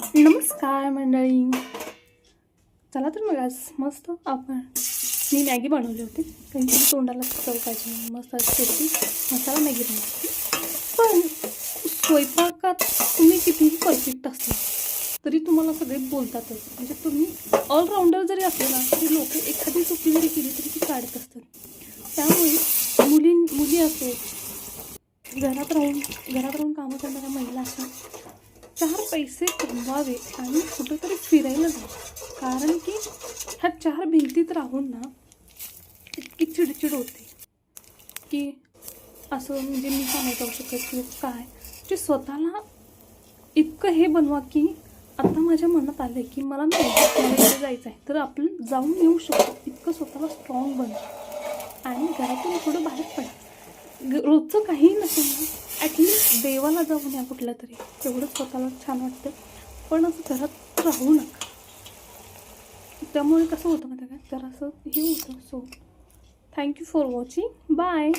नमस्कार मंडळी. चला तर मग आज मस्त मी मॅगी बनवली होती. काहीतरी तोंडाला चव पाहिजे, मस्त टेस्टी मसाला मॅगी बनवली. पण स्वयंपाकात तुम्ही कितीही परफेक्ट असला तरी तुम्हाला सगळे बोलतातच. म्हणजे तुम्ही ऑलराऊंडर जरी असले ना तरी लोक एखादी चुकी जरी केली तरी ती काढत असतात. त्यामुळे मुली असो, घरात राहून कामं करणाऱ्या महिला असो, 4 पैसे कमवावे आणि कुठंतरी फिरायला जावं. कारण की ह्या 4 भिंतीत राहून ना इतकी चिडचिड होते की असं म्हणजे मी का नाही जाऊ शकत किंवा काय. जे स्वतःला इतकं हे बनवा की आता माझ्या मनात आलं की मला नाही मला इथे जायचं आहे तर आपण जाऊन येऊ शकतो. इतकं स्वतःला स्ट्रॉंग बनवा आणि घरातून थोडं बाहेर पडा. रोजचं काहीही नसेल ना, ॲटलिस्ट देवाला जाऊन या कुठल्या तरी, तेवढं स्वतःला छान वाटतं. पण असं घरात राहू नका. त्यामुळे कसं होतं माहिती का, जरा असं हे होतं. So thank you for watching. Bye.